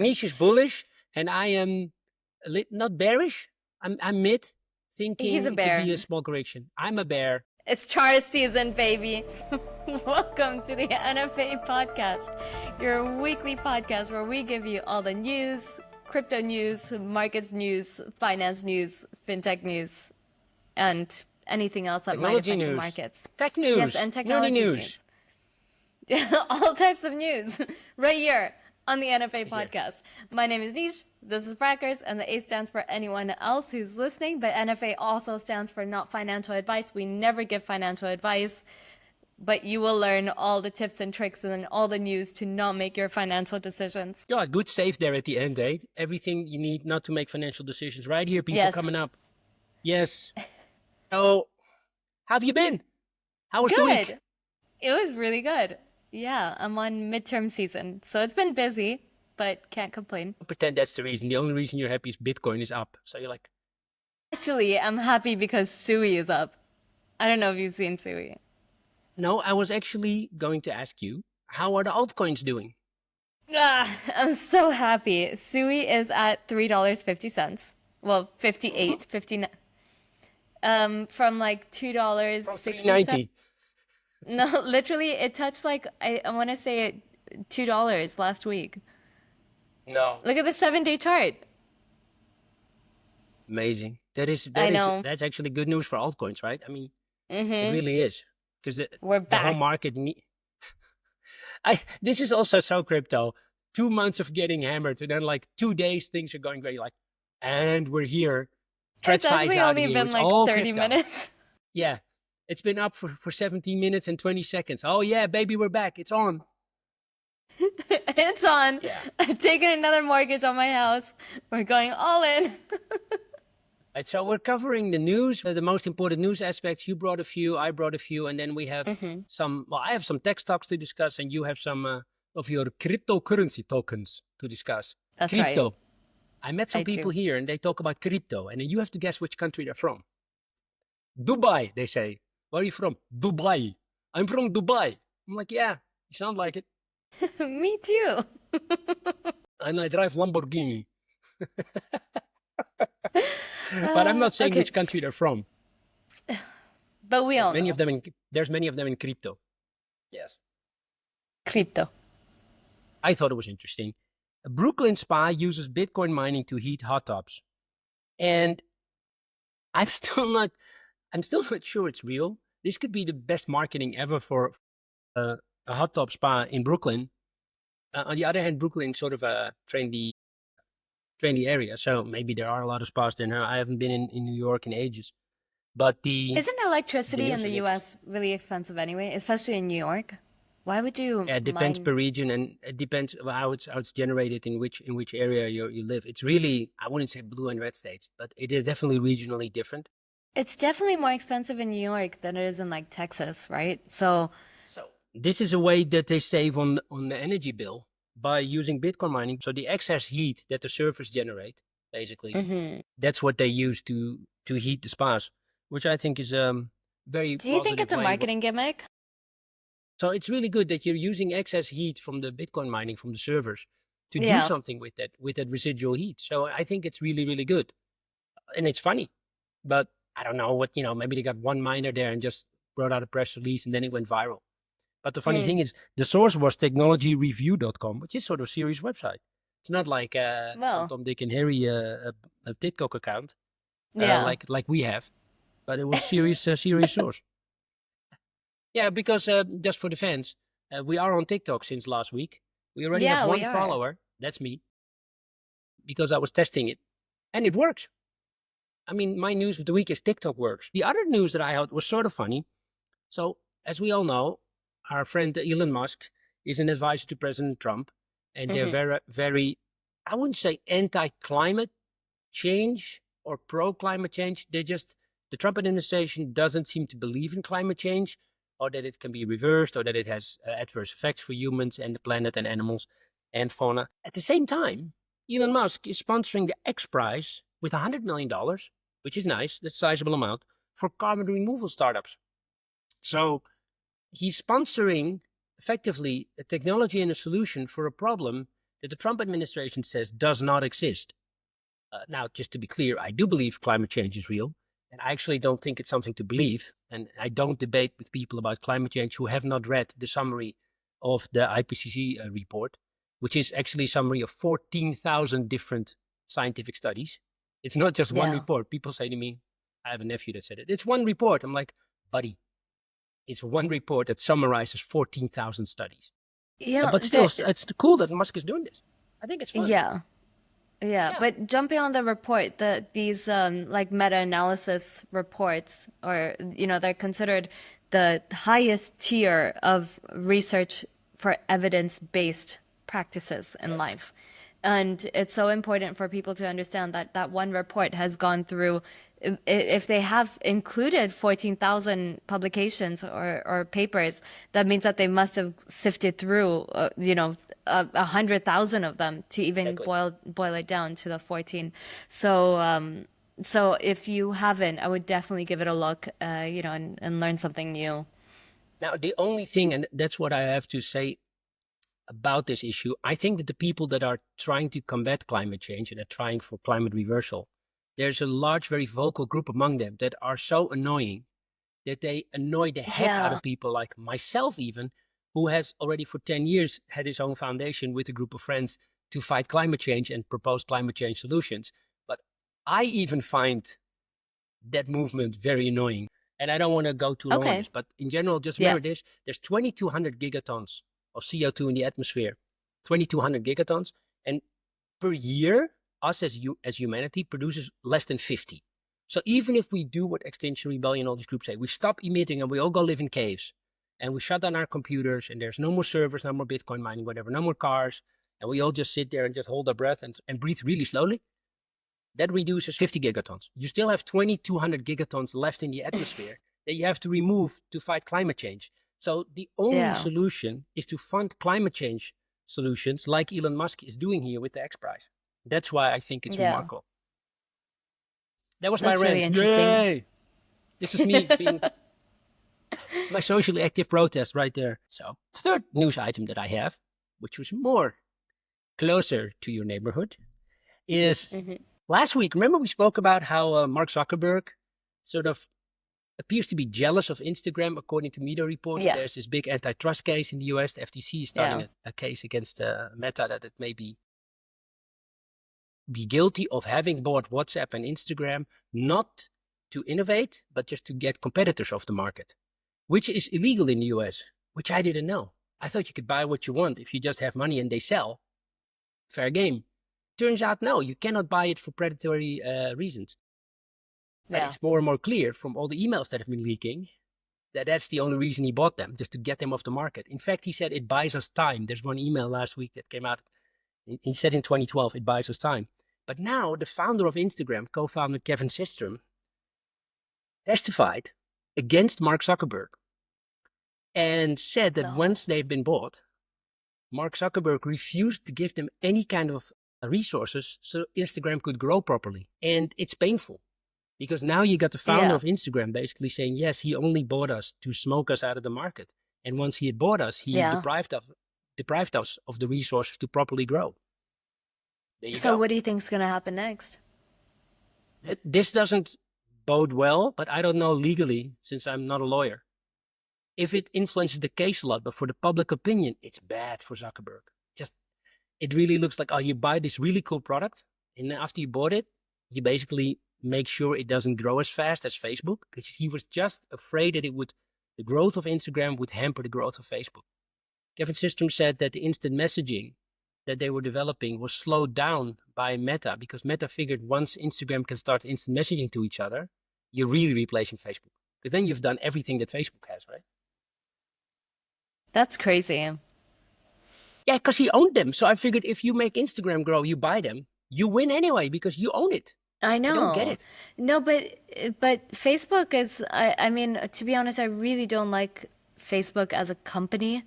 Niche is bullish, and I am not bearish. I'm mid, thinking He's a it could be bear. a small correction. I'm a bear. It's Taurus season, baby. Welcome to the NFA Podcast, your weekly podcast where we give you all the news, crypto news, markets news, finance news, fintech news, and anything else that might Technology affect the news. markets. Tech news. Yes, and technology Nerdy news. All types of news right here on the NFA Podcast. My name is Niche, this is Frackers, and the A stands for anyone else who's listening, but NFA also stands for not financial advice. We never give financial advice, but you will learn all the tips and tricks and all the news to not make your financial decisions. Yeah, good save there at the end, eh? Everything you need not to make financial decisions. Right here, people Yes. coming up. Yes. So, how have you been? How was the week? Good. It was really good. Yeah, I'm on midterm season, so it's been busy, but can't complain. Don't pretend that's the reason. The only reason you're happy is Bitcoin is up. So you're like, Actually, I'm happy because Sui is up. I don't know if you've seen Sui. no, I was actually going to ask you, how are the altcoins doing? I'm so happy. Sui is at $3.50. Well, 58, 59. From like $2.60. $3.90. No, literally, it touched like I want to say $2 last week. No. Look at the 7-day chart. Amazing. I know. That's actually good news for altcoins, right? I mean, it Mm-hmm. really is. Because We're the whole back. market this is also so crypto. 2 months of getting hammered, and then like 2 days things are going great. Like, and we're here. It's actually only been It's like all 30 crypto. minutes. Yeah. It's been up for 17 minutes and 20 seconds. Oh yeah, baby, we're back. It's on. It's on. Yeah. I've taken another mortgage on my house. We're going all in. Right, so we're covering the news, the most important news aspects. You brought a few, I brought a few, and then we have I have some tech stocks to discuss, and you have some of your cryptocurrency tokens to discuss. That's Crypto. right. I met some I people do. here, and they talk about crypto, and then you have to guess which country they're from. Dubai, they say. Where are you from? Dubai. I'm from Dubai. I'm like, yeah, you sound like it. Me too. And I drive Lamborghini. But I'm not saying Okay. which country they're from. But we all Many know. of them there's many of them in crypto. Yes. Crypto. I thought it was interesting. A Brooklyn spa uses Bitcoin mining to heat hot tubs. And I'm still not sure it's real. This could be the best marketing ever for a hot tub spa in Brooklyn. On the other hand, Brooklyn is sort of a trendy area. So maybe there are a lot of spas there now. I haven't been in New York in ages. But Isn't electricity news in the is US really expensive anyway, especially in New York? Why would you it depends mine? per region, and it depends how it's generated in which area you live. It's really, I wouldn't say blue and red states, but it is definitely regionally different. It's definitely more expensive in New York than it is in like Texas, right? So So this is a way that they save on the energy bill by using Bitcoin mining. So the excess heat that the servers generate, basically, that's what they use to heat the spas, which I think is very. do you think positive it's a way. marketing gimmick? So it's really good that you're using excess heat from the Bitcoin mining from the servers to do Yeah. something with that residual heat. So I think it's really, really good. And it's funny. But I don't know what, maybe they got one miner there and just brought out a press release and then it went viral. But the funny thing is, the source was technologyreview.com, which is sort of a serious website. It's not like Well. some Tom, Dick, and Harry a TikTok account Yeah. like we have. But it was serious source. Yeah, because just for the fans, we are on TikTok since last week. We already Yeah, have one we are. follower. That's me. Because I was testing it. And it works. I mean, my news of the week is TikTok works. The other news that I had was sort of funny. So, as we all know, our friend Elon Musk is an advisor to President Trump. And they're very, very, I wouldn't say anti-climate change or pro-climate change. The Trump administration doesn't seem to believe in climate change, or that it can be reversed, or that it has adverse effects for humans and the planet and animals and fauna. At the same time, Elon Musk is sponsoring the X Prize with $100 million, which is nice, that's a sizable amount, for carbon removal startups. So he's sponsoring effectively a technology and a solution for a problem that the Trump administration says does not exist. Now, just to be clear, I do believe climate change is real, and I actually don't think it's something to believe. And I don't debate with people about climate change who have not read the summary of the IPCC report, which is actually a summary of 14,000 different scientific studies. It's not just one report. People say to me, I have a nephew that said it, it's one report. I'm like, buddy, it's one report that summarizes 14,000 studies. But still, it's cool that Musk is doing this. I think it's fun. Yeah, but jumping on the report, these like meta-analysis reports, or they're considered the highest tier of research for evidence-based practices in life. And it's so important for people to understand that that one report has gone through, if they have included 14,000 publications or papers, that means that they must have sifted through, 100,000 of them to even boil it down to the 14. So if you haven't, I would definitely give it a look, and learn something new. Now, the only thing, and that's what I have to say about this issue, I think that the people that are trying to combat climate change and are trying for climate reversal, there's a large, very vocal group among them that are so annoying that they annoy the heck out of people like myself even, who has already for 10 years had his own foundation with a group of friends to fight climate change and propose climate change solutions. But I even find that movement very annoying. And I don't want to go too long on this, but in general, just remember this, there's 2,200 gigatons of CO2 in the atmosphere, 2,200 gigatons. And per year, us as humanity produces less than 50. So even if we do what Extinction Rebellion, all these groups say, we stop emitting and we all go live in caves and we shut down our computers and there's no more servers, no more Bitcoin mining, whatever, no more cars. And we all just sit there and just hold our breath and breathe really slowly. That reduces 50 gigatons. You still have 2,200 gigatons left in the atmosphere that you have to remove to fight climate change. So the only solution is to fund climate change solutions like Elon Musk is doing here with the X Prize. That's why I think it's remarkable. That was my rant. Really interesting. Yay! This is me being my socially active protest right there. So, third news item that I have, which was more closer to your neighborhood, is last week, remember we spoke about how Mark Zuckerberg sort of appears to be jealous of Instagram, according to media reports. There's this big antitrust case in the US. The FTC is starting a case against Meta that it may be guilty of having bought WhatsApp and Instagram, not to innovate, but just to get competitors off the market, which is illegal in the US, which I didn't know. I thought you could buy what you want if you just have money and they sell. Fair game. Turns out, no, you cannot buy it for predatory reasons. But it's more and more clear from all the emails that have been leaking that that's the only reason he bought them, just to get them off the market. In fact, he said it buys us time. There's one email last week that came out. He said in 2012, it buys us time. But now the founder of Instagram, co-founder Kevin Systrom, testified against Mark Zuckerberg and said that once they've been bought, Mark Zuckerberg refused to give them any kind of resources so Instagram could grow properly. And it's painful because now you got the founder of Instagram basically saying, yes, he only bought us to smoke us out of the market. And once he had bought us, he deprived us of the resources to properly grow. So what do you think is going to happen next? This doesn't bode well, but I don't know legally since I'm not a lawyer. If it influences the case a lot, but for the public opinion, it's bad for Zuckerberg. It really looks like, oh, you buy this really cool product, and after you bought it, you basically make sure it doesn't grow as fast as Facebook, because he was just afraid that the growth of Instagram would hamper the growth of Facebook. Kevin Systrom said that the instant messaging that they were developing was slowed down by Meta, because Meta figured once Instagram can start instant messaging to each other, you're really replacing Facebook. Because then you've done everything that Facebook has, right? That's crazy. Yeah, because he owned them. So I figured if you make Instagram grow, you buy them, you win anyway because you own it. I know. I don't get it. No, but Facebook is, I mean, to be honest, I really don't like Facebook as a company.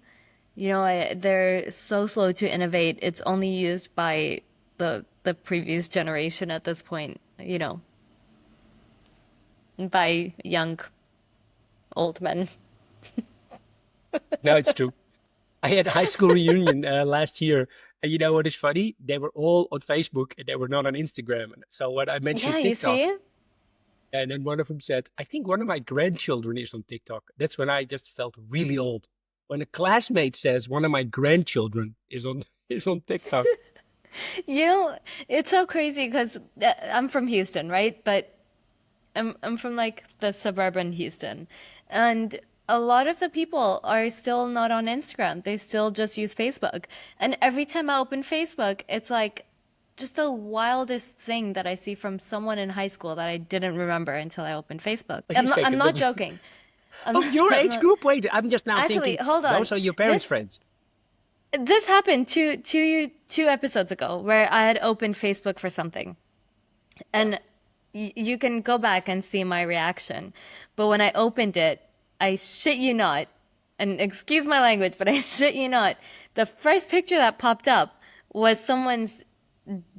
You know, they're so slow to innovate. It's only used by the previous generation at this point, you know, by young, old men. No, it's true. I had a high school reunion last year, And you know what is funny? They were all on Facebook and they were not on Instagram. So when I mentioned Yeah, you TikTok, see? and then one of them said, I think one of my grandchildren is on TikTok. That's when I just felt really old. When a classmate says one of my grandchildren is on is on TikTok. You know, it's so crazy because I'm from Houston, right? But I'm from like the suburban Houston, and a lot of the people are still not on Instagram. They still just use Facebook. And every time I open Facebook, it's like just the wildest thing that I see from someone in high school that I didn't remember until I opened Facebook. Wait a I'm second, not but joking. I'm of your I'm age not, group? Wait, I'm just now actually, thinking hold on. those are your parents' This friends. this happened two episodes ago where I had opened Facebook for something. And you can go back and see my reaction. But when I opened it, I shit you not, and excuse my language, but I shit you not, the first picture that popped up was someone's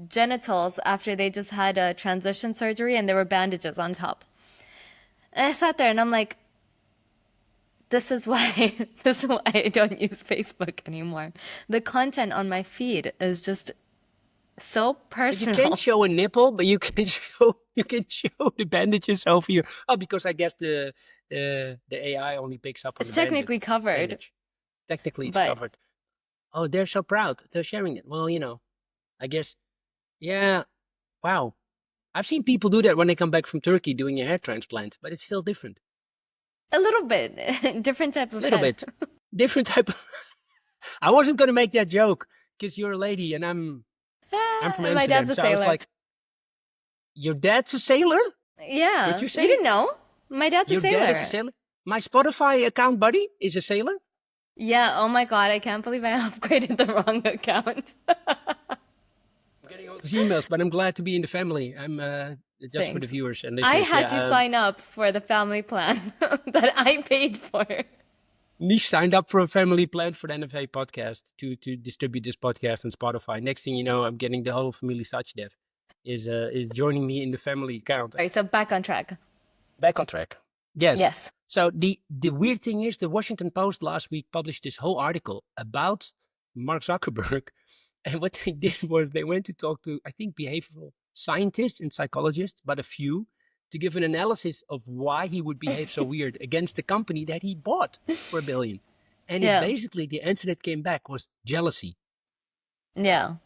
genitals after they just had a transition surgery and there were bandages on top. And I sat there and I'm like, this is why I don't use Facebook anymore. The content on my feed is just so But you can't personal. show a nipple, but you can show the bandages over your. Oh, because I guess the AI only picks up on the It's technically covered, bandage. Technically, it's but covered. Oh, they're so proud. They're sharing it. Well, I guess. Yeah. Wow. I've seen people do that when they come back from Turkey doing a hair transplant, but it's still different. a little bit different type A of little head. bit different type of. I wasn't gonna make that joke because you're a lady and I'm from My Amsterdam, dad's a so I was sailor. like, "Your dad's a sailor? What Yeah, you you say? didn't know? My dad's a Your dad is a sailor. sailor? My Spotify account buddy is a sailor? Yeah, oh my God, I can't believe I upgraded the wrong account. I'm getting all these emails, but I'm glad to be in the family. I'm just for the Thanks. viewers and I listeners. had to Yeah, sign up for the family plan that I paid for. Niche signed up for a family plan for the NFA podcast to distribute this podcast on Spotify. Next thing you know, I'm getting the whole family such dev is joining me in the family account. Sorry, so back on track. Back on track. Yes. Yes. So the weird thing is, the Washington Post last week published this whole article about Mark Zuckerberg, and what they did was they went to talk to, I think, behavioral scientists and psychologists, but a few, to give an analysis of why he would behave so weird against the company that he bought for $1 billion. And it Yeah. basically, the answer that came back was jealousy. Yeah.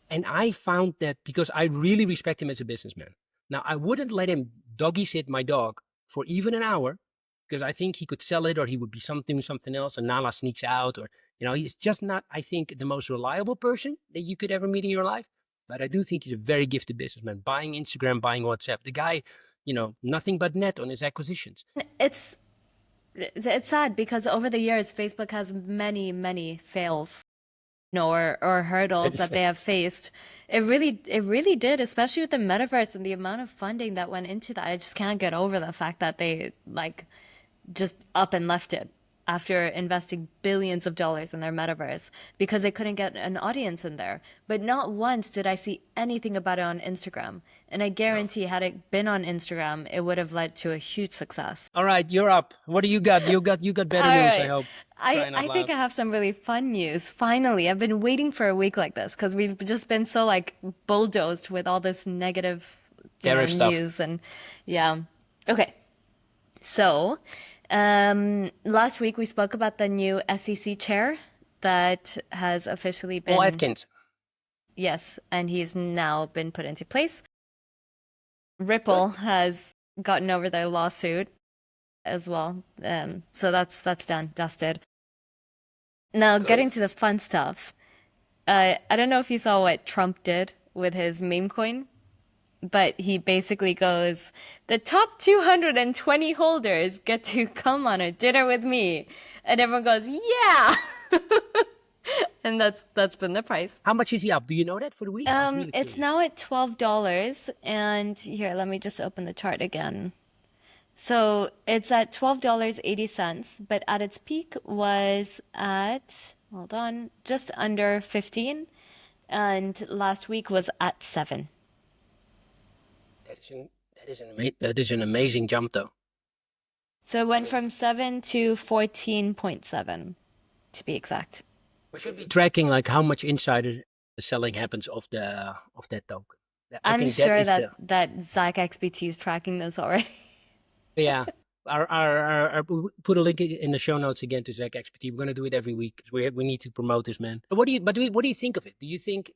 And I found that because I really respect him as a businessman. Now, I wouldn't let him doggy sit my dog for even an hour because I think he could sell it or he would be something else and Nala sneaks out or, he's just not, I think, the most reliable person that you could ever meet in your life. But I do think he's a very gifted businessman, buying Instagram, buying WhatsApp. The guy, nothing but net on his acquisitions. It's it's sad because over the years Facebook has many fails, or hurdles that they have faced. It really did, especially with the metaverse and the amount of funding that went into that. I just can't get over the fact that they just up and left it after investing billions of dollars in their metaverse because they couldn't get an audience in there. But not once did I see anything about it on Instagram. And I guarantee had it been on Instagram, it would have led to a huge success. All right, you're up. What do you got? You got better All news, I right. hope. I, Crying out I think loud. I have some really fun news. Finally, I've been waiting for a week like this because we've just been so bulldozed with all this negative Tariff stuff. news and yeah. Okay. So, last week we spoke about the new SEC chair that has officially been, Paul Atkins. yes, and he's now been put into place. Ripple has gotten over their lawsuit as well. So that's done, dusted. Now, getting to the fun stuff. I don't know if you saw what Trump did with his meme coin, but he basically goes, the top 220 holders get to come on a dinner with me. And everyone goes, yeah. And that's been the price. How much is he up? Do you know that for the week? I was really It's curious. now at $12. And here, let me just open the chart again. So it's at $12.80, but at its peak was at, hold on, just under 15, and last week was at 7. That is an amazing jump, though. So it went from 7 to 14.7, to be exact. We should be tracking like how much insider selling happens of that token. I I'm think sure is that Zuck XBT is tracking this already. yeah. Put a link in the show notes again to Zach XPT. We're going to do it every week because we need to promote this man. But what do you think of it? Do you think,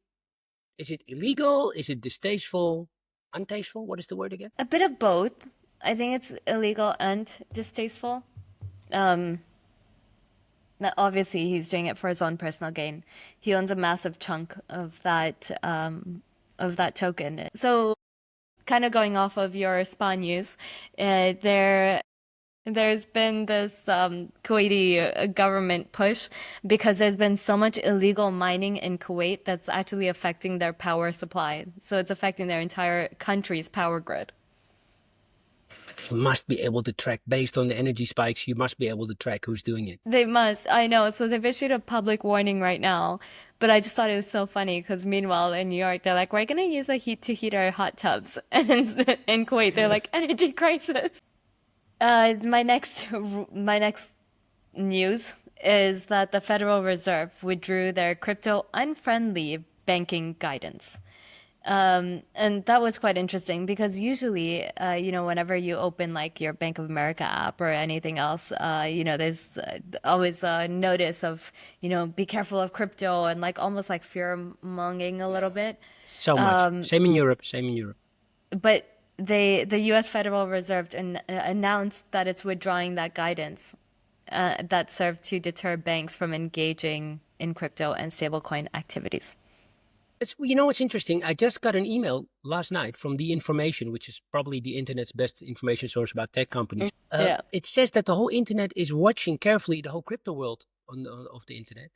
is it illegal? Is it distasteful? Untasteful? What is the word again? A bit of both. I think it's illegal and distasteful. Obviously, he's doing it for his own personal gain. He owns a massive chunk of that token. So, kind of going off of your SPA news, there's been this Kuwaiti government push because there's been so much illegal mining in Kuwait that's actually affecting their power supply. So it's affecting their entire country's power grid. You must be able to track, based on the energy spikes, you must be able to track who's doing it. They must, I know. So they've issued a public warning right now. But I just thought it was so funny because meanwhile in New York, they're like, we're going to use the heat to heat our hot tubs. And in Kuwait, they're like, energy crisis. My next news is that the Federal Reserve withdrew their crypto unfriendly banking guidance. And that was quite interesting because usually, whenever you open like your Bank of America app or anything else, there's always a notice of, be careful of crypto and like almost like fear mongering a little bit. So much. Same in Europe. But the U.S. Federal Reserve announced that it's withdrawing that guidance that served to deter banks from engaging in crypto and stablecoin activities. What's interesting? I just got an email last night from The Information, which is probably the internet's best information source about tech companies. It says that the whole internet is watching carefully, the whole crypto world of the internet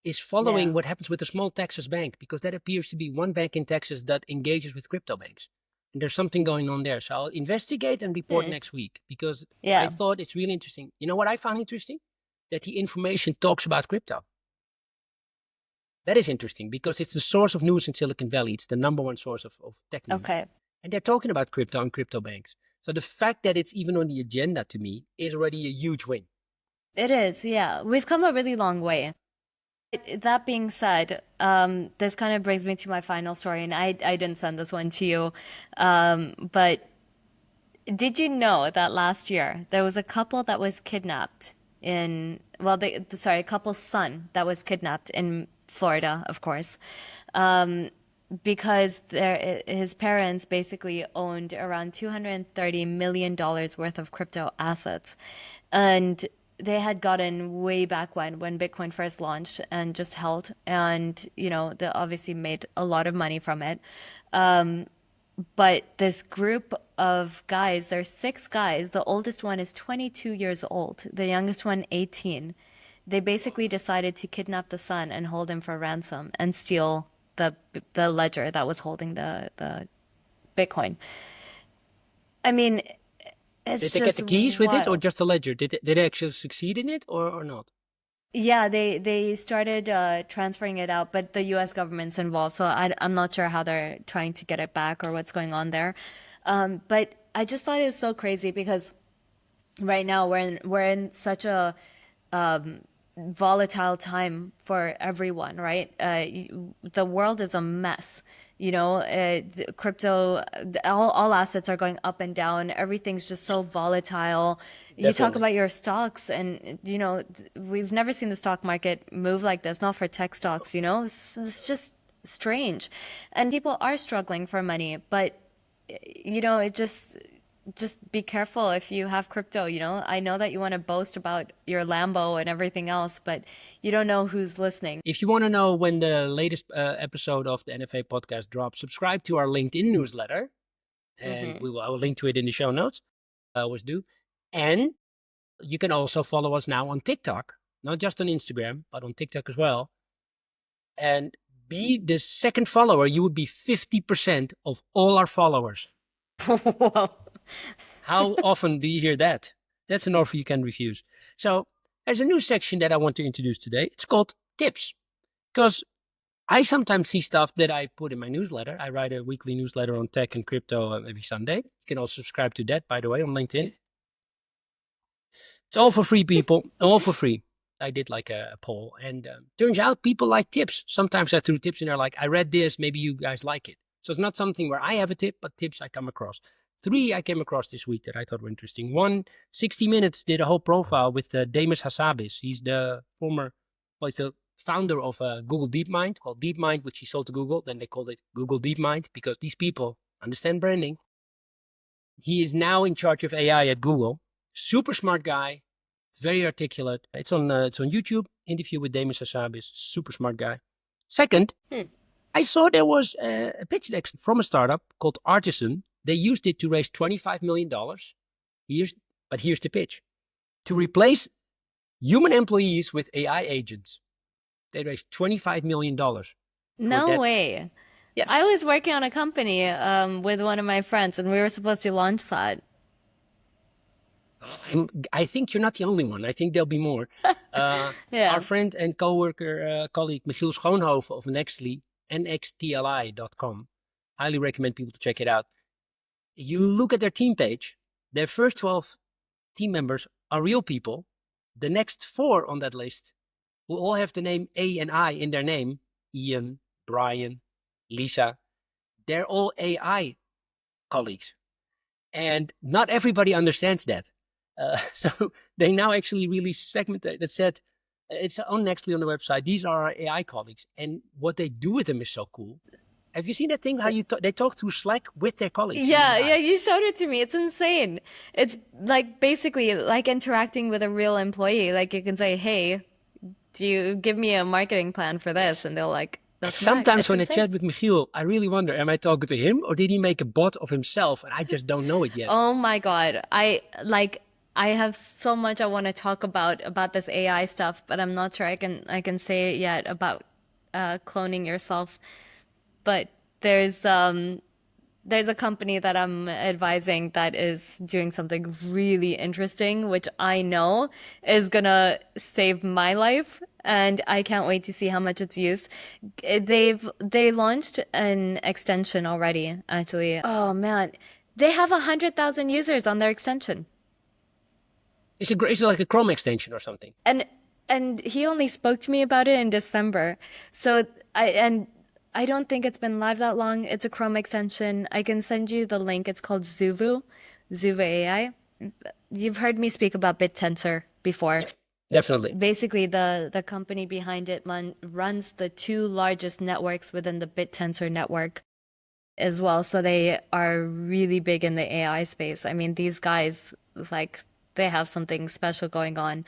is following what happens with a small Texas bank, because that appears to be one bank in Texas that engages with crypto banks. And there's something going on there. So I'll investigate and report next week, because I thought it's really interesting. You know what I found interesting? That The Information talks about crypto. That is interesting because it's the source of news in Silicon Valley. It's the number one source of tech news. Okay. And they're talking about crypto and crypto banks. So the fact that it's even on the agenda to me is already a huge win. It is, yeah. We've come a really long way. That being said, this kind of brings me to my final story, and I didn't send this one to you. But did you know that last year there was a couple that was kidnapped a couple's son that was kidnapped in Florida, of course, because his parents basically owned around $230 million worth of crypto assets. And they had gotten way back when Bitcoin first launched and just held. And, they obviously made a lot of money from it. But this group of guys, there's 6 guys. The oldest one is 22 years old. The youngest one, 18. They basically decided to kidnap the son and hold him for ransom and steal the ledger that was holding the Bitcoin. I mean, it's Did they get the keys with it, or just the ledger? Did they actually succeed in it or not? Yeah, they started transferring it out, but the U.S. government's involved, so I'm not sure how they're trying to get it back or what's going on there. But I just thought it was so crazy because right now we're in such a volatile time for everyone, right? The world is a mess. Crypto, all assets are going up and down. Everything's just so volatile. Definitely. You talk about your stocks, and we've never seen the stock market move like this. Not for tech stocks, it's just strange, and people are struggling for money. But it just be careful if you have crypto. I know that you want to boast about your Lambo and everything else, but you don't know who's listening. If you want to know when the latest episode of the NFA podcast drops, subscribe to our LinkedIn newsletter, and I will link to it in the show notes. I always do. And you can also follow us now on TikTok, not just on Instagram, but on TikTok as well. And be the second follower. You would be 50% of all our followers. Wow. How often do you hear that? That's an offer you can refuse. So there's a new section that I want to introduce today. It's called Tips. Because I sometimes see stuff that I put in my newsletter. I write a weekly newsletter on tech and crypto every Sunday. You can also subscribe to that, by the way, on LinkedIn. It's all for free, people. All for free. I did like a poll, and turns out people like tips. Sometimes I threw tips in there like, I read this, maybe you guys like it. So it's not something where I have a tip, but tips I come across. 3 I came across this week that I thought were interesting. 1, 60 Minutes did a whole profile with Demis Hassabis. He's the he's the founder of Google DeepMind, called DeepMind, which he sold to Google. Then they called it Google DeepMind because these people understand branding. He is now in charge of AI at Google. Super smart guy, very articulate. It's on YouTube. Interview with Demis Hassabis. Super smart guy. Second, I saw there was a pitch deck from a startup called Artisan. They used it to raise $25 million. Here's the pitch. To replace human employees with AI agents. They raised $25 million. No way. Yes. I was working on a company with one of my friends, and we were supposed to launch that. I think you're not the only one. I think there'll be more. Yeah. Our friend and colleague Michiel Schoonhoven of Nextly, nxtli.com. Highly recommend people to check it out. You look at their team page, their first 12 team members are real people. The next 4 on that list will all have the name A and I in their name. Ian, Brian, Lisa. They're all AI colleagues. And not everybody understands that. So they now actually really segmented that said, it's on Nextly on the website. These are our AI colleagues. And what they do with them is so cool. Have you seen that thing? How they talk through Slack with their colleagues? Yeah, you showed it to me. It's insane. It's like basically like interacting with a real employee. Like you can say, "Hey, do you give me a marketing plan for this?" And they'll like. Sometimes when I chat with Michiel, I really wonder: am I talking to him, or did he make a bot of himself, and I just don't know it yet? Oh my God! I have so much I want to talk about this AI stuff, but I'm not sure I can say it yet about cloning yourself. But there's a company that I'm advising that is doing something really interesting, which I know is gonna save my life, and I can't wait to see how much it's used. They launched an extension already, actually. Oh man, they have 100,000 users on their extension. Is it like a Chrome extension or something? And he only spoke to me about it in December, so I don't think it's been live that long. It's a Chrome extension. I can send you the link. It's called Zuvu AI. You've heard me speak about BitTensor before. Yeah, definitely. Basically, the company behind it runs the 2 largest networks within the BitTensor network as well. So they are really big in the AI space. I mean, these guys, like, they have something special going on.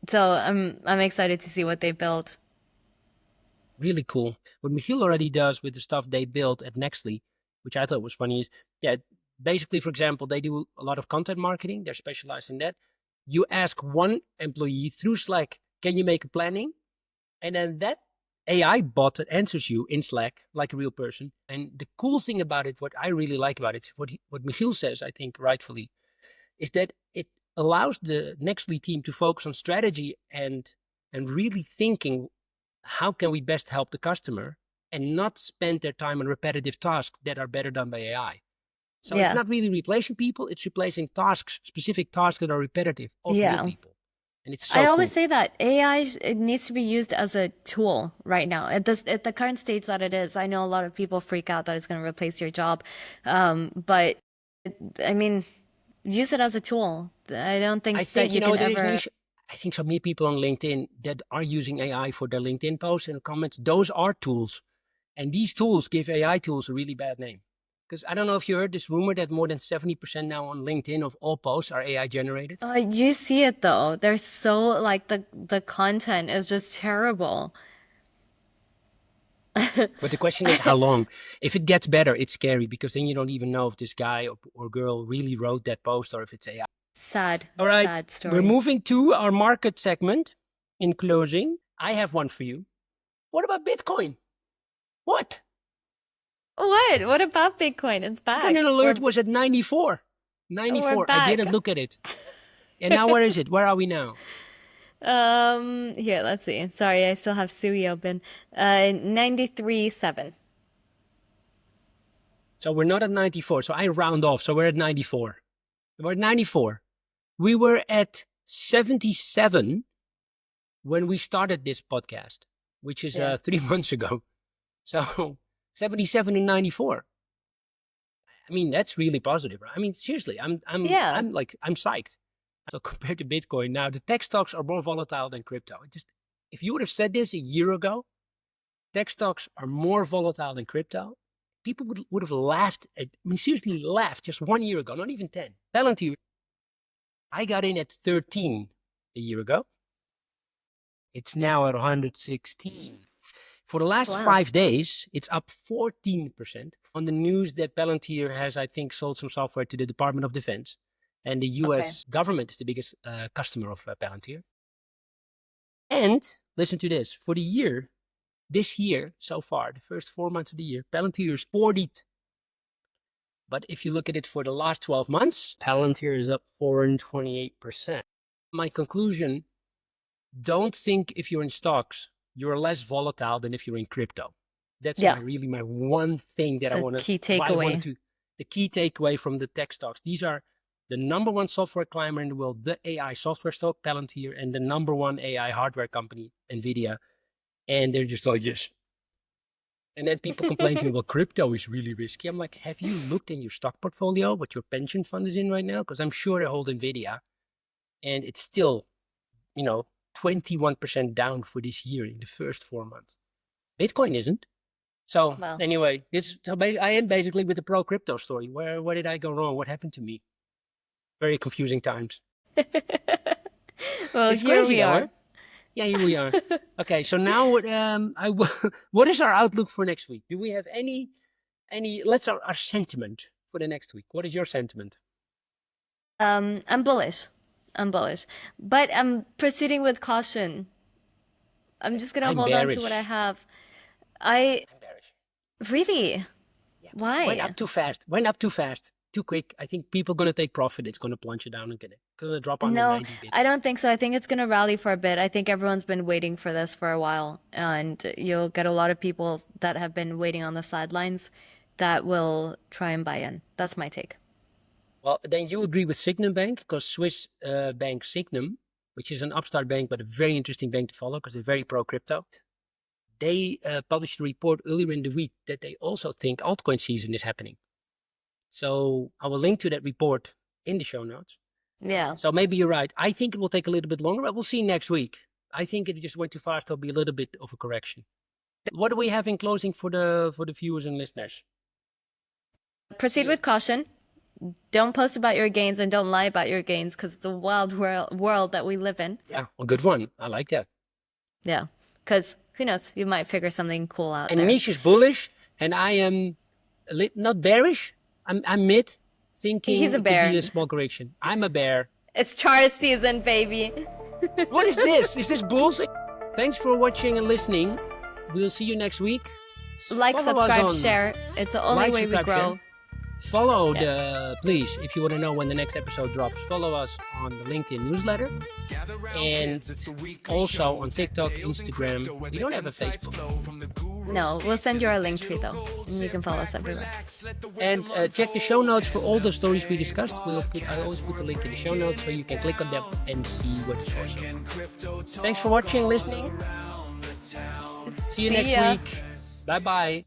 So I'm excited to see what they build. Really cool. What Michiel already does with the stuff they built at Nextly, which I thought was funny, is basically, for example, they do a lot of content marketing. They're specialized in that. You ask one employee through Slack, can you make a planning? And then that AI bot that answers you in Slack like a real person. And the cool thing about it, what I really like about it, what Michiel says, I think rightfully, is that it allows the Nextly team to focus on strategy and really thinking, how can we best help the customer, and not spend their time on repetitive tasks that are better done by AI. So It's not really replacing people, it's replacing specific tasks that are repetitive of real people. And it's so I always say that AI, it needs to be used as a tool right now. At the current stage that it is, I know a lot of people freak out that it's going to replace your job. But I mean, use it as a tool. I don't think that you can ever... I think so many people on LinkedIn that are using AI for their LinkedIn posts and comments, those are tools. And these tools give AI tools a really bad name. Because I don't know if you heard this rumor that more than 70% now on LinkedIn of all posts are AI generated. You see it though. They're so, like, the content is just terrible. But the question is how long? If it gets better, it's scary, because then you don't even know if this guy or girl really wrote that post or if it's AI. Sad. All right, sad story. We're moving to our market segment. In closing, I have one for you. What about Bitcoin? What? What about Bitcoin? It's back. An alert was at 94. 94. I didn't look at it. And now where is it? Where are we now? Here, let's see. Sorry, I still have Sui open. 93.7. So we're not at 94. So I round off. So we're at 94. We're at 94. We were at 77 when we started this podcast, which is Yeah. 3 months ago. So 77 and 94. I mean, that's really positive. Right? I mean, seriously, I'm psyched. So compared to Bitcoin, now the tech stocks are more volatile than crypto. If you would have said this a year ago, tech stocks are more volatile than crypto, people would have laughed. Seriously laughed just 1 year ago, not even 10. Palantir, I got in at 13 a year ago. It's now at 116. For the last 5 days, it's up 14% on the news that Palantir has, I think, sold some software to the Department of Defense. And the US government is the biggest customer of Palantir. And listen to this. For this year so far, the first 4 months of the year, Palantir is 40th. But if you look at it for the last 12 months, Palantir is up 428%. My conclusion, don't think if you're in stocks, you're less volatile than if you're in crypto. That's my one thing that I want to... Key takeaway. The key takeaway from the tech stocks. These are the number one software climber in the world, the AI software stock, Palantir, and the number one AI hardware company, NVIDIA. And they're just like, yes. And then people complain to me, well, crypto is really risky. I'm like, have you looked in your stock portfolio what your pension fund is in right now? Because I'm sure they hold NVIDIA. And it's still, 21% down for this year in the first 4 months. Bitcoin isn't. So anyway, I end basically with the pro crypto story. Where did I go wrong? What happened to me? Very confusing times. Well, it's here crazy, we are. Huh? Yeah, here we are. Okay, so now what is our outlook for next week? Do we have any our sentiment for the next week? What is your sentiment? I'm bullish. But I'm proceeding with caution. I'm just going to hold on to what I have. I'm bearish. Really? Yeah. Why? Went up too fast. Too quick. I think people are going to take profit. It's going to plunge it down and going to drop on 90 bits. I don't think so. I think it's going to rally for a bit. I think everyone's been waiting for this for a while. And you'll get a lot of people that have been waiting on the sidelines that will try and buy in. That's my take. Well, then you agree with Sygnum Bank, because Swiss bank Sygnum, which is an upstart bank, but a very interesting bank to follow because they're very pro-crypto. They published a report earlier in the week that they also think altcoin season is happening. So I will link to that report in the show notes. Yeah. So maybe you're right. I think it will take a little bit longer, but we'll see next week. I think it just went too fast. There'll be a little bit of a correction. What do we have in closing for the viewers and listeners? Proceed with caution. Don't post about your gains and don't lie about your gains because it's a wild world that we live in. Yeah, a good one. I like that. Yeah, because who knows? You might figure something cool out. And there. Niche is bullish, and I am not bearish. I'm mid, thinking He's a bear. Could be a small correction. I'm a bear. It's Taurus season, baby. What is this? Is this bullshit? Thanks for watching and listening. We'll see you next week. Like, subscribe, share. It's the only way we grow. Share. Follow please, if you want to know when the next episode drops, follow us on the LinkedIn newsletter and also on TikTok, Instagram. We don't have a Facebook. No, we'll send you our link tree though, and you can follow us everywhere. And check the show notes for all the stories we discussed. I always put the link in the show notes so you can click on them and see what is awesome. Thanks for watching, listening. See you next week. Bye-bye.